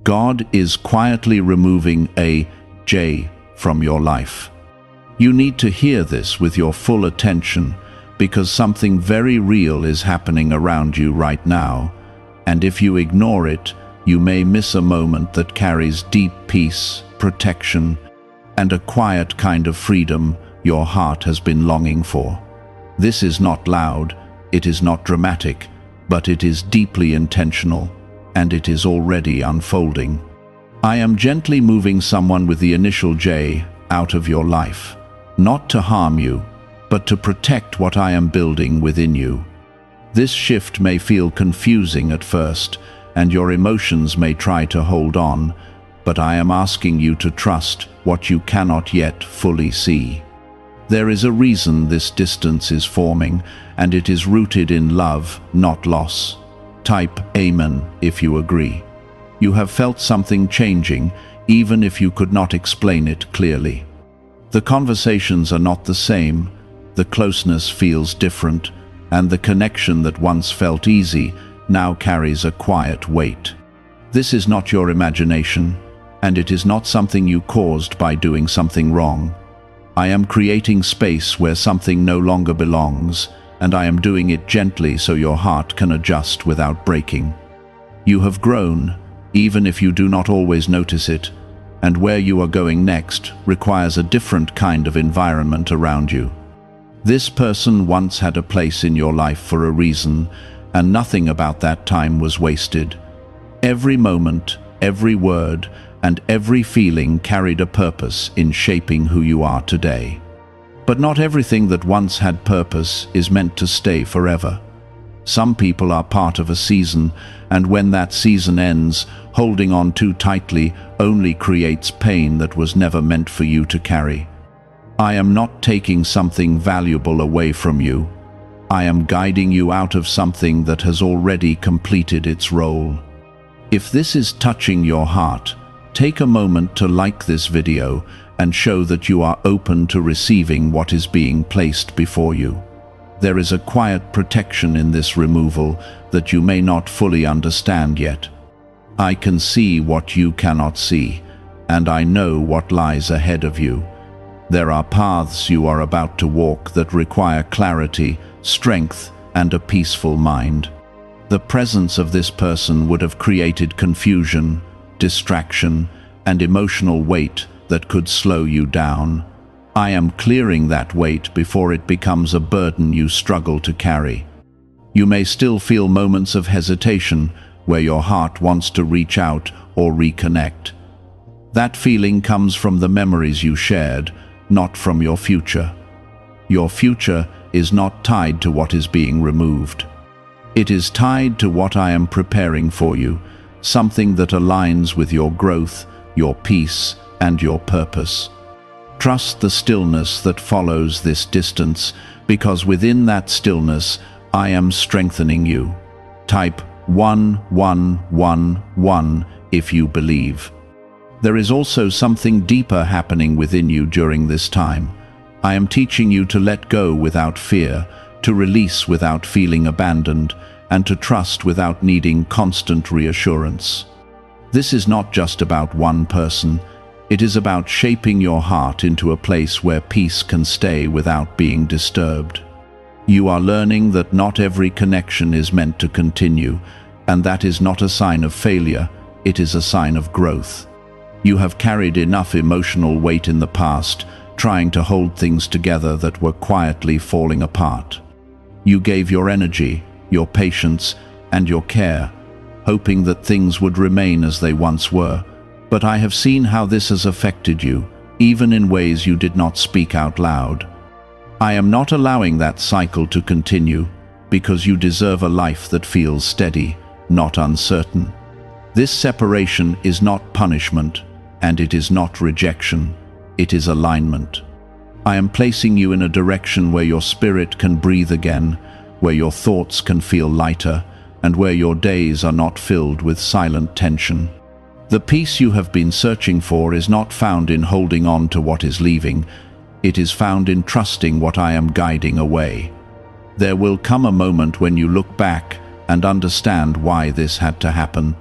God is quietly removing a J from your life. You need to hear this with your full attention, because something very real is happening around you right now, and if you ignore it, you may miss a moment that carries deep peace, protection, and a quiet kind of freedom your heart has been longing for. This is not loud, it is not dramatic, but it is deeply intentional, and it is already unfolding. I am gently moving someone with the initial J out of your life, not to harm you, but to protect what I am building within you. This shift may feel confusing at first, and your emotions may try to hold on, but I am asking you to trust what you cannot yet fully see. There is a reason this distance is forming, and it is rooted in love, not loss. Type Amen if you agree. You have felt something changing, even if you could not explain it clearly. The conversations are not the same, the closeness feels different, and the connection that once felt easy now carries a quiet weight. This is not your imagination, and it is not something you caused by doing something wrong. I am creating space where something no longer belongs, and I am doing it gently so your heart can adjust without breaking. You have grown, even if you do not always notice it, and where you are going next requires a different kind of environment around you. This person once had a place in your life for a reason, and nothing about that time was wasted. Every moment, every word, and every feeling carried a purpose in shaping who you are today. But not everything that once had purpose is meant to stay forever. Some people are part of a season, and when that season ends, holding on too tightly only creates pain that was never meant for you to carry. I am not taking something valuable away from you. I am guiding you out of something that has already completed its role. If this is touching your heart, take a moment to like this video and show that you are open to receiving what is being placed before you. There is a quiet protection in this removal that you may not fully understand yet. I can see what you cannot see, and I know what lies ahead of you. There are paths you are about to walk that require clarity, strength, and a peaceful mind. The presence of this person would have created confusion, distraction, and emotional weight that could slow you down. I am clearing that weight before it becomes a burden you struggle to carry. You may still feel moments of hesitation where your heart wants to reach out or reconnect. That feeling comes from the memories you shared, not from your future. Your future is not tied to what is being removed. It is tied to what I am preparing for you, something that aligns with your growth, your peace, and your purpose. Trust the stillness that follows this distance, because within that stillness, I am strengthening you. Type 1111 if you believe. There is also something deeper happening within you during this time. I am teaching you to let go without fear, to release without feeling abandoned, and to trust without needing constant reassurance. This is not just about one person. It is about shaping your heart into a place where peace can stay without being disturbed. You are learning that not every connection is meant to continue, and that is not a sign of failure, it is a sign of growth. You have carried enough emotional weight in the past, trying to hold things together that were quietly falling apart. You gave your energy, your patience, and your care, hoping that things would remain as they once were. But I have seen how this has affected you, even in ways you did not speak out loud. I am not allowing that cycle to continue, because you deserve a life that feels steady, not uncertain. This separation is not punishment, and it is not rejection. It is alignment. I am placing you in a direction where your spirit can breathe again, where your thoughts can feel lighter, and where your days are not filled with silent tension. The peace you have been searching for is not found in holding on to what is leaving. It is found in trusting what I am guiding away. There will come a moment when you look back and understand why this had to happen.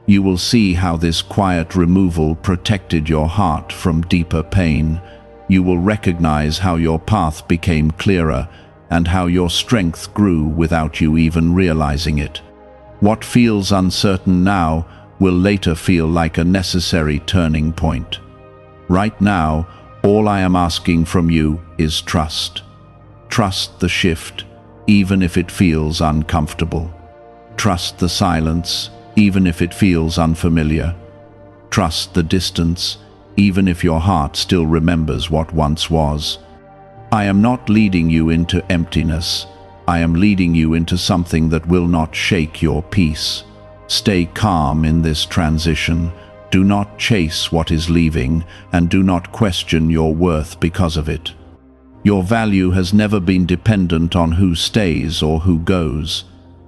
You will see how this quiet removal protected your heart from deeper pain. You will recognize how your path became clearer and how your strength grew without you even realizing it. What feels uncertain now will later feel like a necessary turning point. Right now, all I am asking from you is trust. Trust the shift, even if it feels uncomfortable. Trust the silence, even if it feels unfamiliar. Trust the distance, even if your heart still remembers what once was. I am not leading you into emptiness. I am leading you into something that will not shake your peace. Stay calm in this transition. Do not chase what is leaving, and do not question your worth because of it. Your value has never been dependent on who stays or who goes.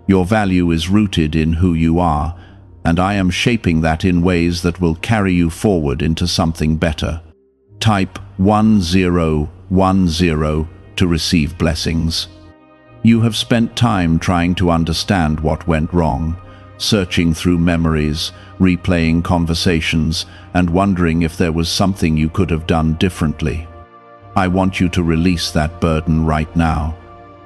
Your value is rooted in who you are, and I am shaping that in ways that will carry you forward into something better. Type 1010 to receive blessings. You have spent time trying to understand what went wrong, searching through memories, replaying conversations, and wondering if there was something you could have done differently. I want you to release that burden right now.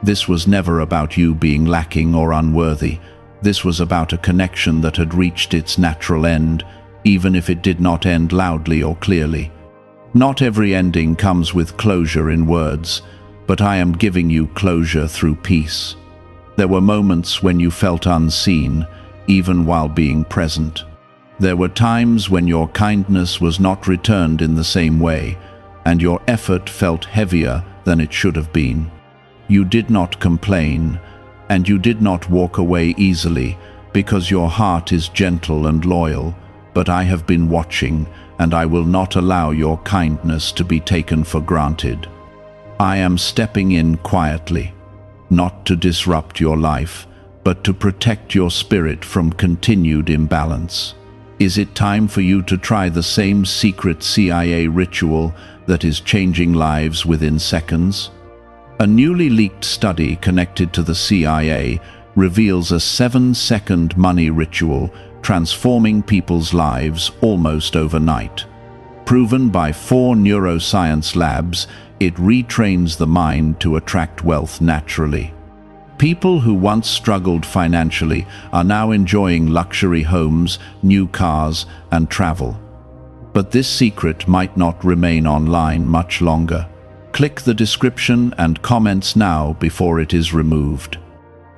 This was never about you being lacking or unworthy. This was about a connection that had reached its natural end, even if it did not end loudly or clearly. Not every ending comes with closure in words, but I am giving you closure through peace. There were moments when you felt unseen, even while being present. There were times when your kindness was not returned in the same way, and your effort felt heavier than it should have been. You did not complain, and you did not walk away easily, because your heart is gentle and loyal, but I have been watching, and I will not allow your kindness to be taken for granted. I am stepping in quietly, not to disrupt your life, but to protect your spirit from continued imbalance. Is it time for you to try the same secret CIA ritual that is changing lives within seconds? A newly leaked study connected to the CIA reveals a 7-second money ritual transforming people's lives almost overnight. Proven by 4 neuroscience labs, it retrains the mind to attract wealth naturally. People who once struggled financially are now enjoying luxury homes, new cars, and travel. But this secret might not remain online much longer. Click the description and comments now before it is removed.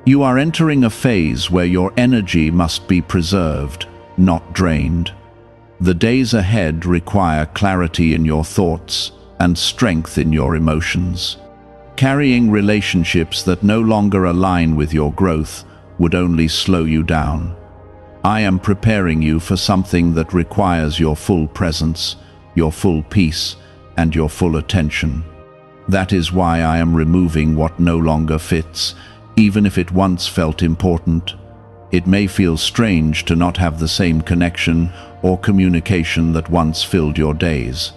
You are entering a phase where your energy must be preserved, not drained. The days ahead require clarity in your thoughts and strength in your emotions. Carrying relationships that no longer align with your growth would only slow you down. I am preparing you for something that requires your full presence, your full peace, and your full attention. That is why I am removing what no longer fits, even if it once felt important. It may feel strange to not have the same connection or communication that once filled your days.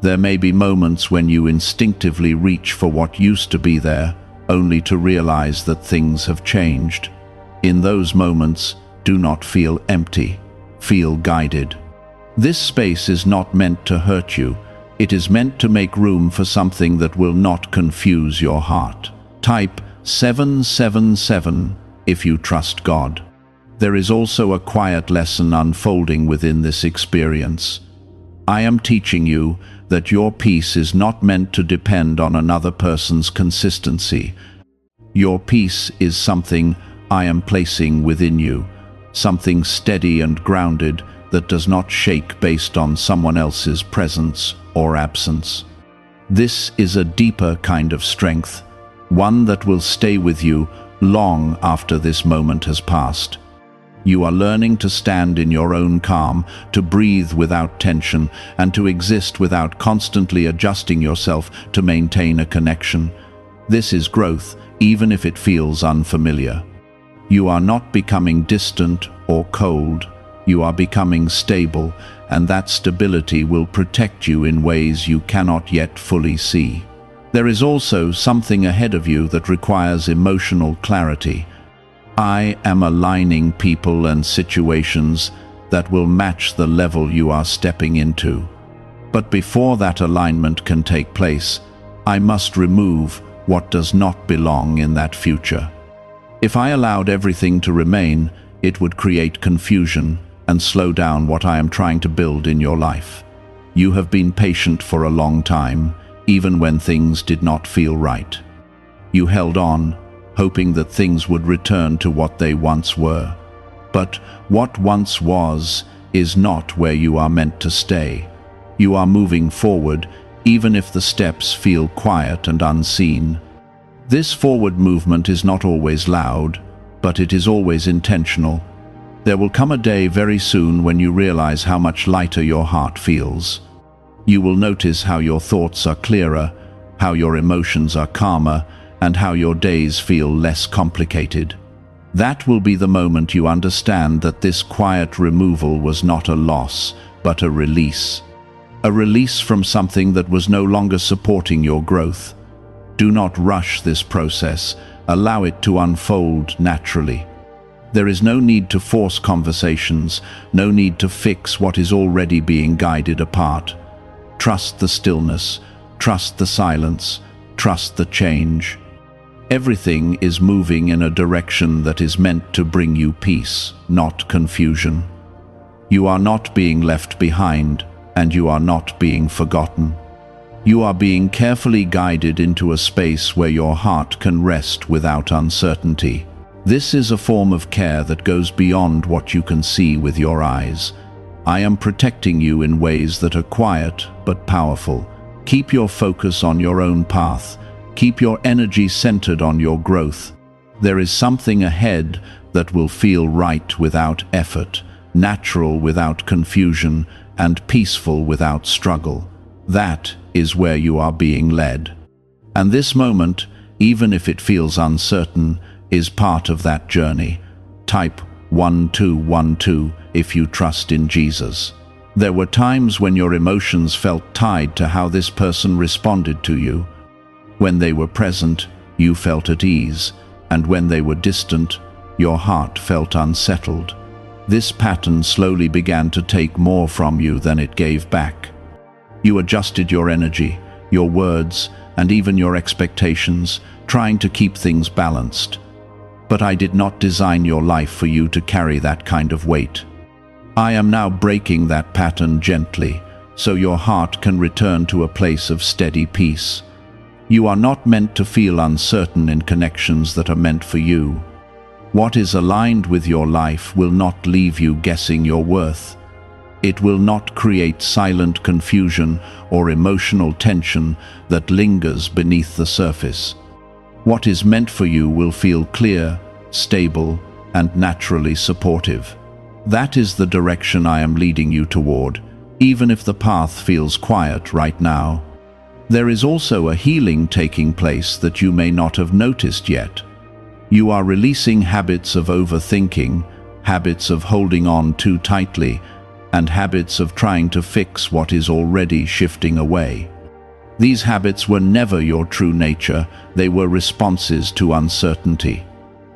There may be moments when you instinctively reach for what used to be there, only to realize that things have changed. In those moments, do not feel empty. Feel guided. This space is not meant to hurt you. It is meant to make room for something that will not confuse your heart. Type 777 if you trust God. There is also a quiet lesson unfolding within this experience. I am teaching you that your peace is not meant to depend on another person's consistency. Your peace is something I am placing within you, something steady and grounded that does not shake based on someone else's presence or absence. This is a deeper kind of strength, one that will stay with you long after this moment has passed. You are learning to stand in your own calm, to breathe without tension, and to exist without constantly adjusting yourself to maintain a connection. This is growth, even if it feels unfamiliar. You are not becoming distant or cold. You are becoming stable, and that stability will protect you in ways you cannot yet fully see. There is also something ahead of you that requires emotional clarity. I am aligning people and situations that will match the level you are stepping into. But before that alignment can take place, I must remove what does not belong in that future. If I allowed everything to remain, it would create confusion and slow down what I am trying to build in your life. You have been patient for a long time, even when things did not feel right. You held on, hoping that things would return to what they once were. But what once was is not where you are meant to stay. You are moving forward, even if the steps feel quiet and unseen. This forward movement is not always loud, but it is always intentional. There will come a day very soon when you realize how much lighter your heart feels. You will notice how your thoughts are clearer, how your emotions are calmer, and how your days feel less complicated. That will be the moment you understand that this quiet removal was not a loss, but a release. A release from something that was no longer supporting your growth. Do not rush this process. Allow it to unfold naturally. There is no need to force conversations, no need to fix what is already being guided apart. Trust the stillness, trust the silence, trust the change. Everything is moving in a direction that is meant to bring you peace, not confusion. You are not being left behind, and you are not being forgotten. You are being carefully guided into a space where your heart can rest without uncertainty. This is a form of care that goes beyond what you can see with your eyes. I am protecting you in ways that are quiet but powerful. Keep your focus on your own path. Keep your energy centered on your growth. There is something ahead that will feel right without effort, natural without confusion, and peaceful without struggle. That is where you are being led. And this moment, even if it feels uncertain, is part of that journey. Type 1212 if you trust in Jesus. There were times when your emotions felt tied to how this person responded to you. When they were present, you felt at ease, and when they were distant, your heart felt unsettled. This pattern slowly began to take more from you than it gave back. You adjusted your energy, your words, and even your expectations, trying to keep things balanced. But I did not design your life for you to carry that kind of weight. I am now breaking that pattern gently, so your heart can return to a place of steady peace. You are not meant to feel uncertain in connections that are meant for you. What is aligned with your life will not leave you guessing your worth. It will not create silent confusion or emotional tension that lingers beneath the surface. What is meant for you will feel clear, stable, and naturally supportive. That is the direction I am leading you toward, even if the path feels quiet right now. There is also a healing taking place that you may not have noticed yet. You are releasing habits of overthinking, habits of holding on too tightly, and habits of trying to fix what is already shifting away. These habits were never your true nature, they were responses to uncertainty.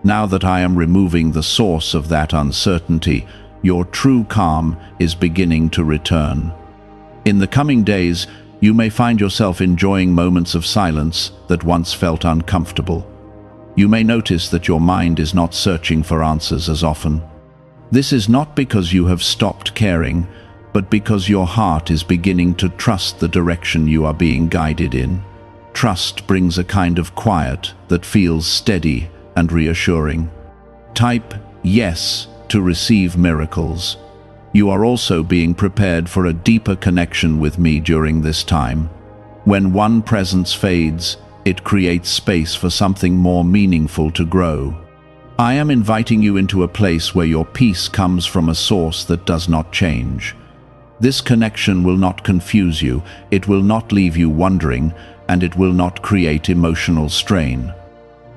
Now that I am removing the source of that uncertainty, your true calm is beginning to return. In the coming days, you may find yourself enjoying moments of silence that once felt uncomfortable. You may notice that your mind is not searching for answers as often. This is not because you have stopped caring, but because your heart is beginning to trust the direction you are being guided in. Trust brings a kind of quiet that feels steady and reassuring. Type yes to receive miracles. You are also being prepared for a deeper connection with me during this time. When one presence fades, it creates space for something more meaningful to grow. I am inviting you into a place where your peace comes from a source that does not change. This connection will not confuse you, it will not leave you wondering, and it will not create emotional strain.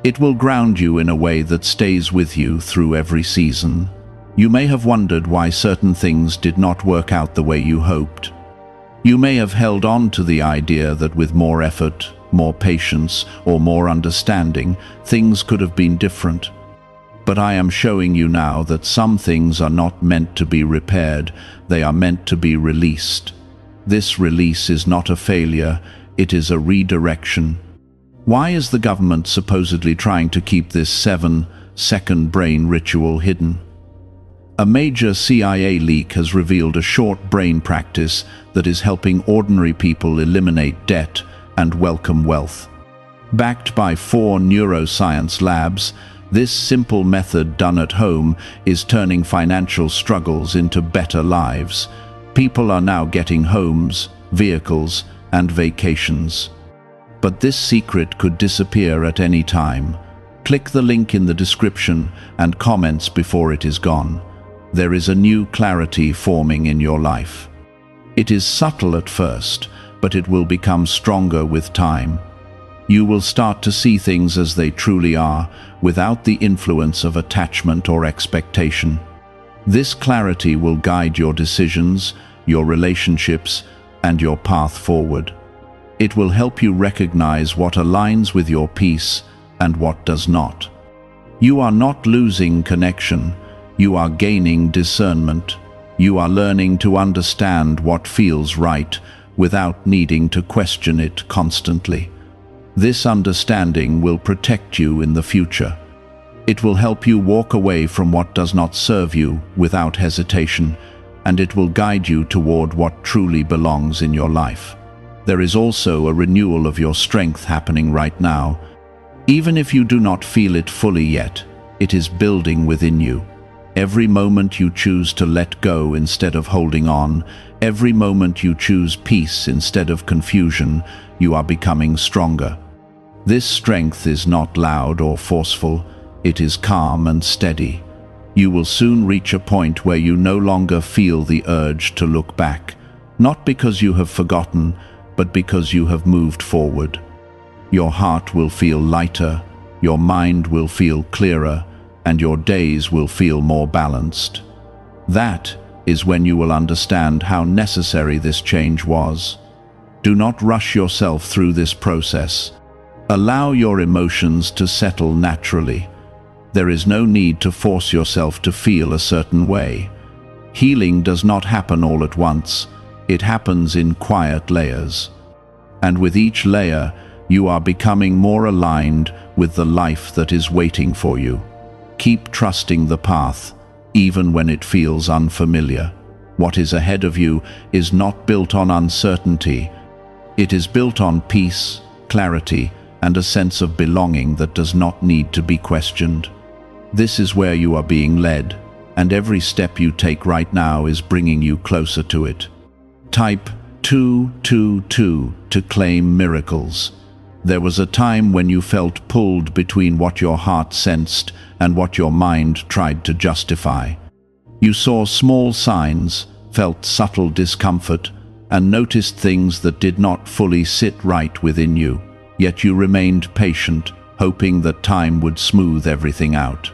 It will ground you in a way that stays with you through every season. You may have wondered why certain things did not work out the way you hoped. You may have held on to the idea that with more effort, more patience, or more understanding, things could have been different. But I am showing you now that some things are not meant to be repaired, they are meant to be released. This release is not a failure, it is a redirection. Why is the government supposedly trying to keep this 7-second brain ritual hidden? A major CIA leak has revealed a short brain practice that is helping ordinary people eliminate debt and welcome wealth. Backed by 4 neuroscience labs, this simple method done at home is turning financial struggles into better lives. People are now getting homes, vehicles, and vacations. But this secret could disappear at any time. Click the link in the description and comments before it is gone. There is a new clarity forming in your life. It is subtle at first, but it will become stronger with time. You will start to see things as they truly are, without the influence of attachment or expectation. This clarity will guide your decisions, your relationships, and your path forward. It will help you recognize what aligns with your peace and what does not. You are not losing connection, you are gaining discernment. You are learning to understand what feels right without needing to question it constantly. This understanding will protect you in the future. It will help you walk away from what does not serve you without hesitation, and it will guide you toward what truly belongs in your life. There is also a renewal of your strength happening right now. Even if you do not feel it fully yet, it is building within you. Every moment you choose to let go instead of holding on, every moment you choose peace instead of confusion, you are becoming stronger. This strength is not loud or forceful, it is calm and steady. You will soon reach a point where you no longer feel the urge to look back, not because you have forgotten, but because you have moved forward. Your heart will feel lighter, your mind will feel clearer, and your days will feel more balanced. That is when you will understand how necessary this change was. Do not rush yourself through this process. Allow your emotions to settle naturally. There is no need to force yourself to feel a certain way. Healing does not happen all at once. It happens in quiet layers. And with each layer, you are becoming more aligned with the life that is waiting for you. Keep trusting the path, even when it feels unfamiliar. What is ahead of you is not built on uncertainty. It is built on peace, clarity, and a sense of belonging that does not need to be questioned. This is where you are being led, and every step you take right now is bringing you closer to it. Type 222 to claim miracles. There was a time when you felt pulled between what your heart sensed and what your mind tried to justify. You saw small signs, felt subtle discomfort, and noticed things that did not fully sit right within you. Yet you remained patient, hoping that time would smooth everything out.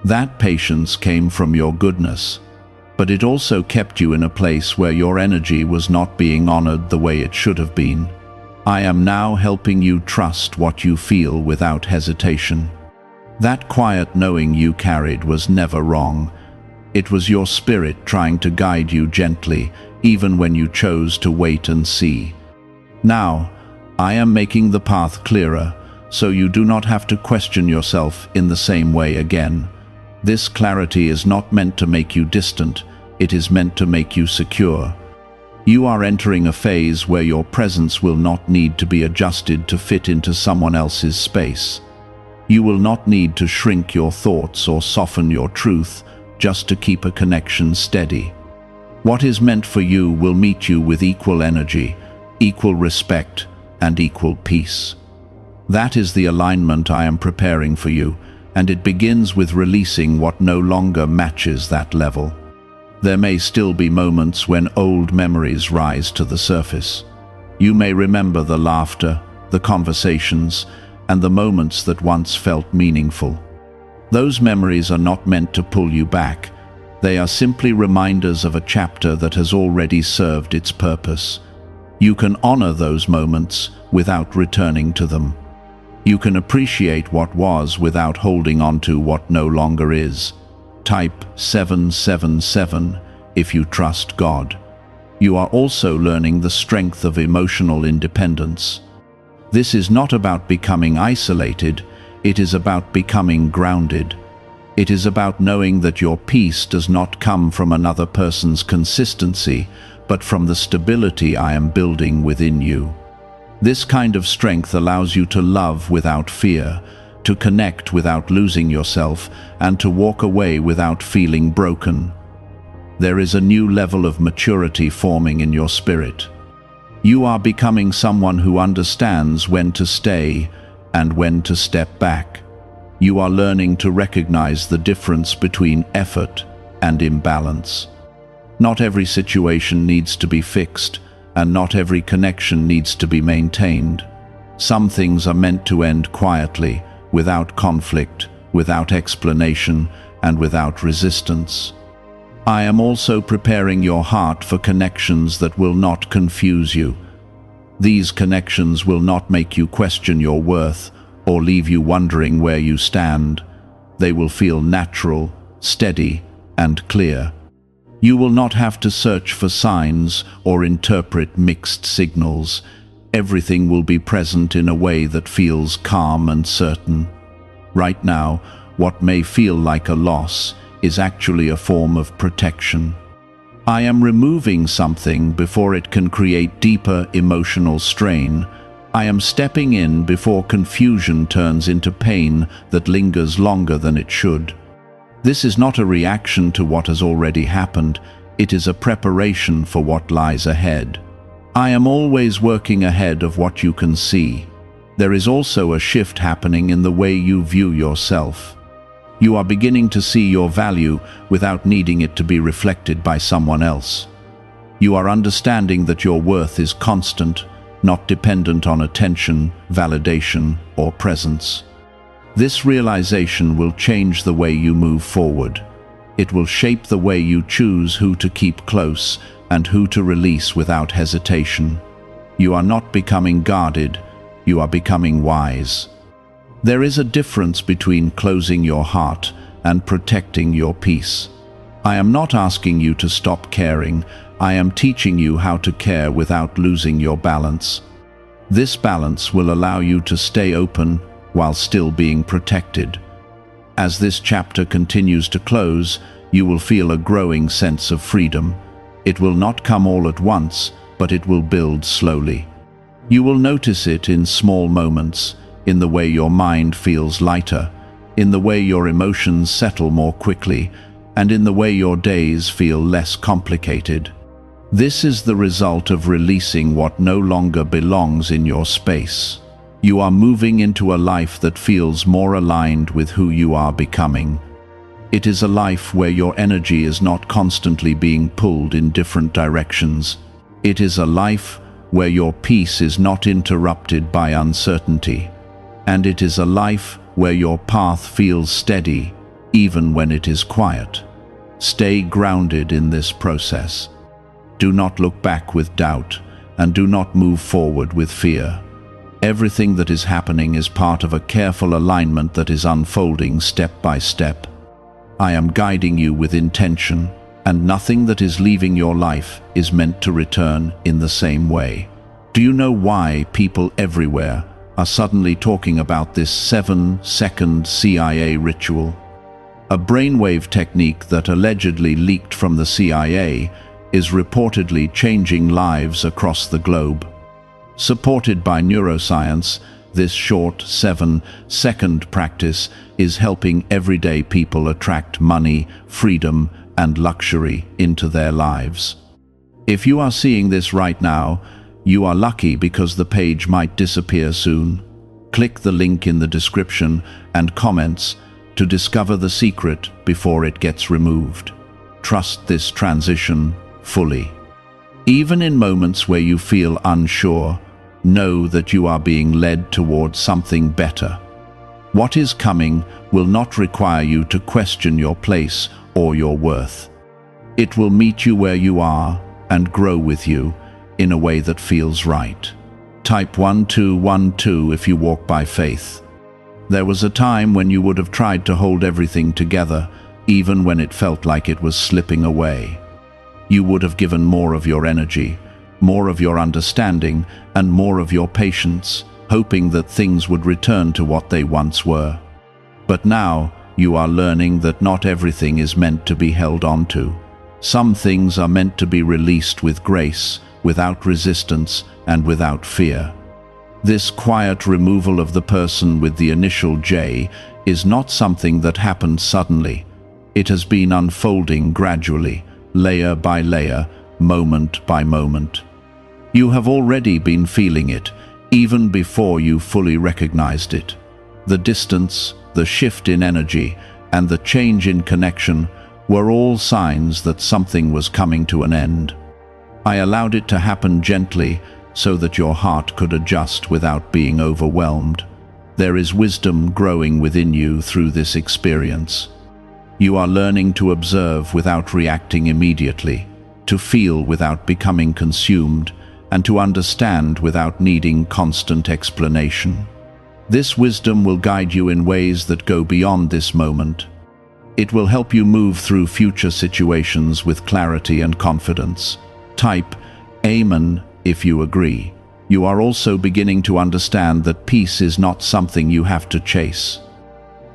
That patience came from your goodness, but it also kept you in a place where your energy was not being honored the way it should have been. I am now helping you trust what you feel without hesitation. That quiet knowing you carried was never wrong. It was your spirit trying to guide you gently, even when you chose to wait and see. Now, I am making the path clearer, so you do not have to question yourself in the same way again. This clarity is not meant to make you distant, it is meant to make you secure. You are entering a phase where your presence will not need to be adjusted to fit into someone else's space. You will not need to shrink your thoughts or soften your truth just to keep a connection steady. What is meant for you will meet you with equal energy, equal respect, and equal peace. That is the alignment I am preparing for you, and it begins with releasing what no longer matches that level. There may still be moments when old memories rise to the surface. You may remember the laughter, the conversations, and the moments that once felt meaningful. Those memories are not meant to pull you back. They are simply reminders of a chapter that has already served its purpose. You can honor those moments without returning to them. You can appreciate what was without holding on to what no longer is. Type 777 if you trust God. You are also learning the strength of emotional independence. This is not about becoming isolated, it is about becoming grounded. It is about knowing that your peace does not come from another person's consistency, but from the stability I am building within you. This kind of strength allows you to love without fear, to connect without losing yourself, and to walk away without feeling broken. There is a new level of maturity forming in your spirit. You are becoming someone who understands when to stay and when to step back. You are learning to recognize the difference between effort and imbalance. Not every situation needs to be fixed, and not every connection needs to be maintained. Some things are meant to end quietly, without conflict, without explanation, and without resistance. I am also preparing your heart for connections that will not confuse you. These connections will not make you question your worth or leave you wondering where you stand. They will feel natural, steady, and clear. You will not have to search for signs or interpret mixed signals. Everything will be present in a way that feels calm and certain. Right now, what may feel like a loss is actually a form of protection. I am removing something before it can create deeper emotional strain. I am stepping in before confusion turns into pain that lingers longer than it should. This is not a reaction to what has already happened, it is a preparation for what lies ahead. I am always working ahead of what you can see. There is also a shift happening in the way you view yourself. You are beginning to see your value without needing it to be reflected by someone else. You are understanding that your worth is constant, not dependent on attention, validation, or presence. This realization will change the way you move forward. It will shape the way you choose who to keep close and who to release without hesitation. You are not becoming guarded, you are becoming wise. There is a difference between closing your heart and protecting your peace. I am not asking you to stop caring, I am teaching you how to care without losing your balance. This balance will allow you to stay open while still being protected. As this chapter continues to close, you will feel a growing sense of freedom. It will not come all at once, but it will build slowly. You will notice it in small moments, in the way your mind feels lighter, in the way your emotions settle more quickly, and in the way your days feel less complicated. This is the result of releasing what no longer belongs in your space. You are moving into a life that feels more aligned with who you are becoming. It is a life where your energy is not constantly being pulled in different directions. It is a life where your peace is not interrupted by uncertainty. And it is a life where your path feels steady, even when it is quiet. Stay grounded in this process. Do not look back with doubt, and do not move forward with fear. Everything that is happening is part of a careful alignment that is unfolding step by step. I am guiding you with intention, and nothing that is leaving your life is meant to return in the same way. Do you know why people everywhere are suddenly talking about this 7-second CIA ritual? A brainwave technique that allegedly leaked from the CIA is reportedly changing lives across the globe. Supported by neuroscience, this short 7-second practice is helping everyday people attract money, freedom, and luxury into their lives. If you are seeing this right now, you are lucky because the page might disappear soon. Click the link in the description and comments to discover the secret before it gets removed. Trust this transition fully. Even in moments where you feel unsure, know that you are being led towards something better. What is coming will not require you to question your place or your worth. It will meet you where you are and grow with you in a way that feels right. Type 1212 if you walk by faith. There was a time when you would have tried to hold everything together, even when it felt like it was slipping away. You would have given more of your energy, more of your understanding, and more of your patience, hoping that things would return to what they once were. But now, you are learning that not everything is meant to be held onto. Some things are meant to be released with grace, without resistance, and without fear. This quiet removal of the person with the initial J is not something that happened suddenly. It has been unfolding gradually, layer by layer, moment by moment. You have already been feeling it, even before you fully recognized it. The distance, the shift in energy, and the change in connection were all signs that something was coming to an end. I allowed it to happen gently so that your heart could adjust without being overwhelmed. There is wisdom growing within you through this experience. You are learning to observe without reacting immediately, to feel without becoming consumed, and to understand without needing constant explanation. This wisdom will guide you in ways that go beyond this moment. It will help you move through future situations with clarity and confidence. Type Amen if you agree. You are also beginning to understand that peace is not something you have to chase.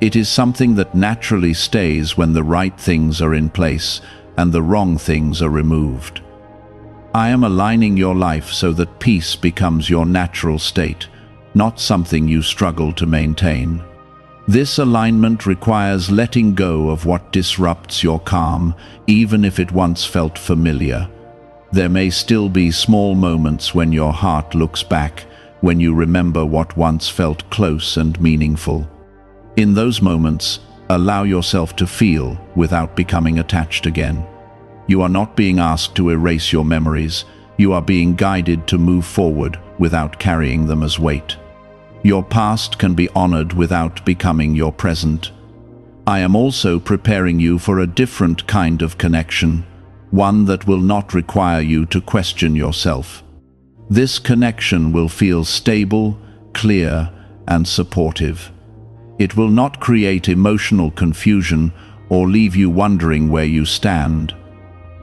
It is something that naturally stays when the right things are in place and the wrong things are removed. I am aligning your life so that peace becomes your natural state, not something you struggle to maintain. This alignment requires letting go of what disrupts your calm, even if it once felt familiar. There may still be small moments when your heart looks back, when you remember what once felt close and meaningful. In those moments, allow yourself to feel without becoming attached again. You are not being asked to erase your memories. You are being guided to move forward without carrying them as weight. Your past can be honored without becoming your present. I am also preparing you for a different kind of connection, one that will not require you to question yourself. This connection will feel stable, clear, and supportive. It will not create emotional confusion or leave you wondering where you stand.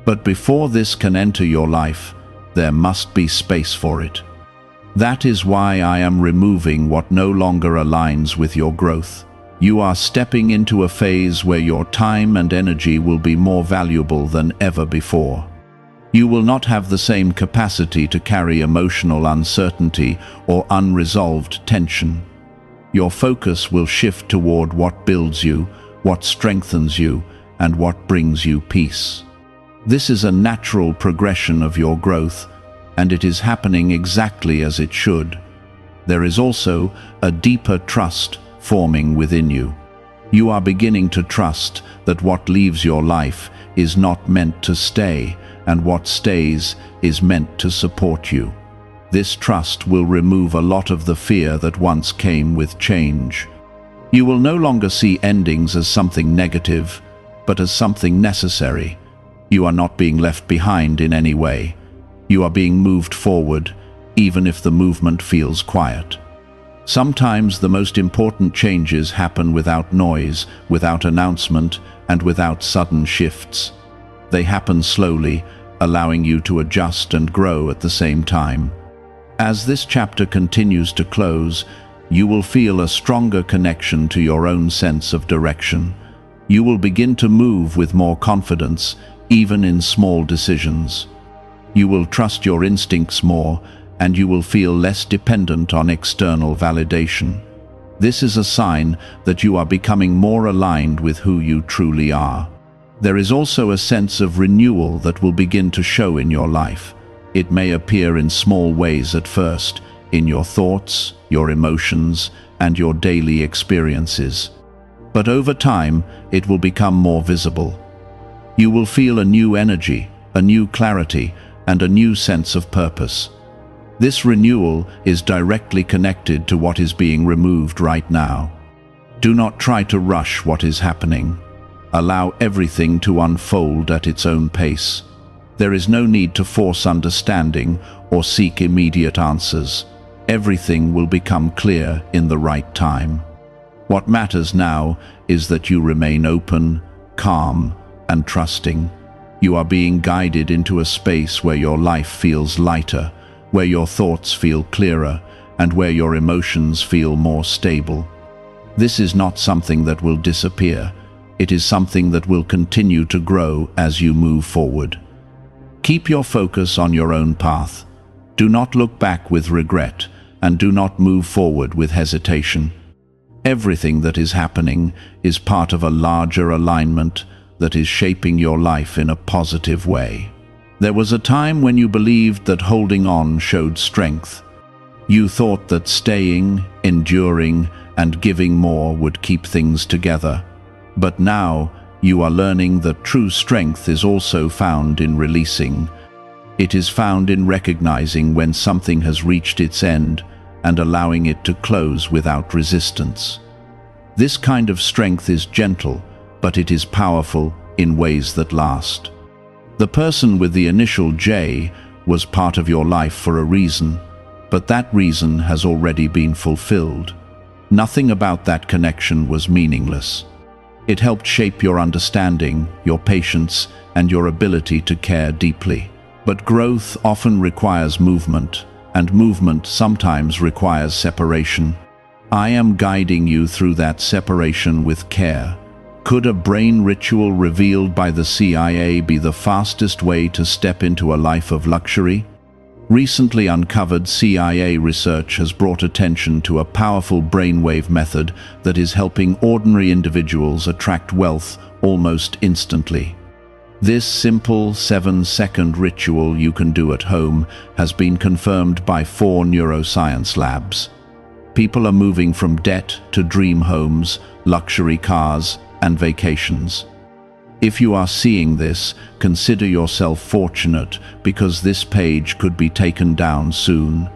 But before this can enter your life, there must be space for it. That is why I am removing what no longer aligns with your growth. You are stepping into a phase where your time and energy will be more valuable than ever before. You will not have the same capacity to carry emotional uncertainty or unresolved tension. Your focus will shift toward what builds you, what strengthens you, and what brings you peace. This is a natural progression of your growth, and it is happening exactly as it should. There is also a deeper trust forming within you. You are beginning to trust that what leaves your life is not meant to stay, and what stays is meant to support you. This trust will remove a lot of the fear that once came with change. You will no longer see endings as something negative, but as something necessary. You are not being left behind in any way. You are being moved forward, even if the movement feels quiet. Sometimes the most important changes happen without noise, without announcement, and without sudden shifts. They happen slowly, allowing you to adjust and grow at the same time. As this chapter continues to close, you will feel a stronger connection to your own sense of direction. You will begin to move with more confidence, even in small decisions. You will trust your instincts more, and you will feel less dependent on external validation. This is a sign that you are becoming more aligned with who you truly are. There is also a sense of renewal that will begin to show in your life. It may appear in small ways at first, in your thoughts, your emotions, and your daily experiences. But over time, it will become more visible. You will feel a new energy, a new clarity, and a new sense of purpose. This renewal is directly connected to what is being removed right now. Do not try to rush what is happening. Allow everything to unfold at its own pace. There is no need to force understanding or seek immediate answers. Everything will become clear in the right time. What matters now is that you remain open, calm, and trusting. You are being guided into a space where your life feels lighter, where your thoughts feel clearer, and where your emotions feel more stable. This is not something that will disappear. It is something that will continue to grow as you move forward. Keep your focus on your own path. Do not look back with regret, and do not move forward with hesitation. Everything that is happening is part of a larger alignment that is shaping your life in a positive way. There was a time when you believed that holding on showed strength. You thought that staying, enduring, and giving more would keep things together. But now, you are learning that true strength is also found in releasing. It is found in recognizing when something has reached its end and allowing it to close without resistance. This kind of strength is gentle, but it is powerful in ways that last. The person with the initial J was part of your life for a reason, but that reason has already been fulfilled. Nothing about that connection was meaningless. It helped shape your understanding, your patience, and your ability to care deeply. But growth often requires movement, and movement sometimes requires separation. I am guiding you through that separation with care. Could a brain ritual revealed by the CIA be the fastest way to step into a life of luxury? Recently uncovered CIA research has brought attention to a powerful brainwave method that is helping ordinary individuals attract wealth almost instantly. This simple 7-second ritual you can do at home has been confirmed by 4 neuroscience labs. People are moving from debt to dream homes, luxury cars, and vacations. If you are seeing this, consider yourself fortunate because this page could be taken down soon.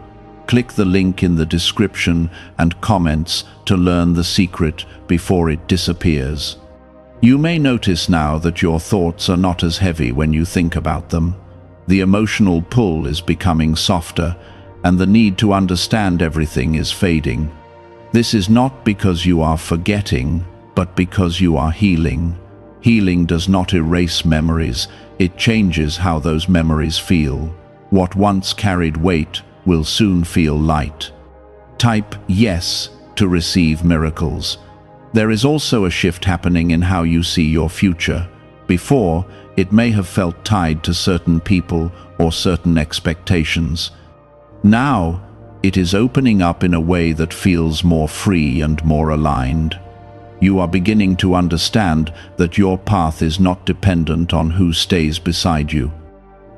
Click the link in the description and comments to learn the secret before it disappears. You may notice now that your thoughts are not as heavy when you think about them. The emotional pull is becoming softer, and the need to understand everything is fading. This is not because you are forgetting, but because you are healing. Healing does not erase memories, it changes how those memories feel. What once carried weight will soon feel light. Type yes to receive miracles. There is also a shift happening in how you see your future. Before, it may have felt tied to certain people or certain expectations. Now, it is opening up in a way that feels more free and more aligned. You are beginning to understand that your path is not dependent on who stays beside you.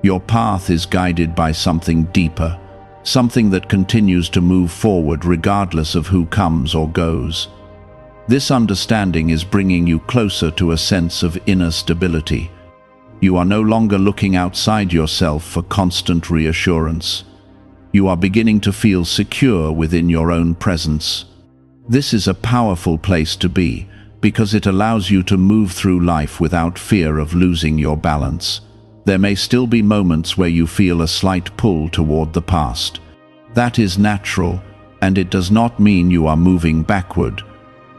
Your path is guided by something deeper, something that continues to move forward regardless of who comes or goes. This understanding is bringing you closer to a sense of inner stability. You are no longer looking outside yourself for constant reassurance. You are beginning to feel secure within your own presence. This is a powerful place to be because it allows you to move through life without fear of losing your balance. There may still be moments where you feel a slight pull toward the past. That is natural, and it does not mean you are moving backward.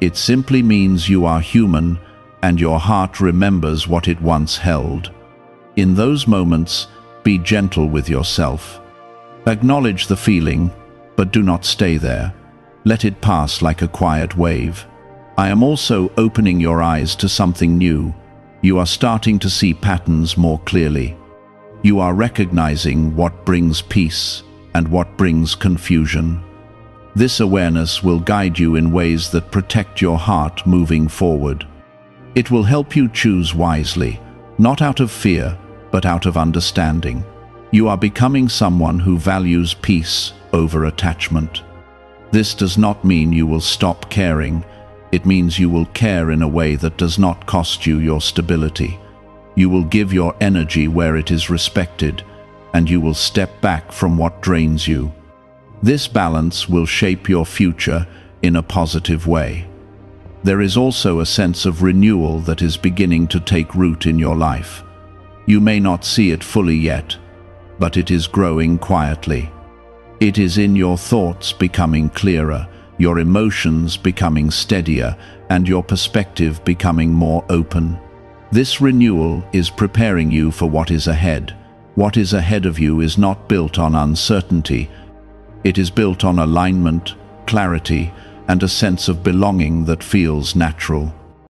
It simply means you are human, and your heart remembers what it once held. In those moments, be gentle with yourself. Acknowledge the feeling, but do not stay there. Let it pass like a quiet wave. I am also opening your eyes to something new. You are starting to see patterns more clearly. You are recognizing what brings peace and what brings confusion. This awareness will guide you in ways that protect your heart moving forward. It will help you choose wisely, not out of fear, but out of understanding. You are becoming someone who values peace over attachment. This does not mean you will stop caring. It means you will care in a way that does not cost you your stability. You will give your energy where it is respected, and you will step back from what drains you. This balance will shape your future in a positive way. There is also a sense of renewal that is beginning to take root in your life. You may not see it fully yet, but it is growing quietly. It is in your thoughts becoming clearer, your emotions becoming steadier, and your perspective becoming more open. This renewal is preparing you for what is ahead. What is ahead of you is not built on uncertainty. It is built on alignment, clarity, and a sense of belonging that feels natural.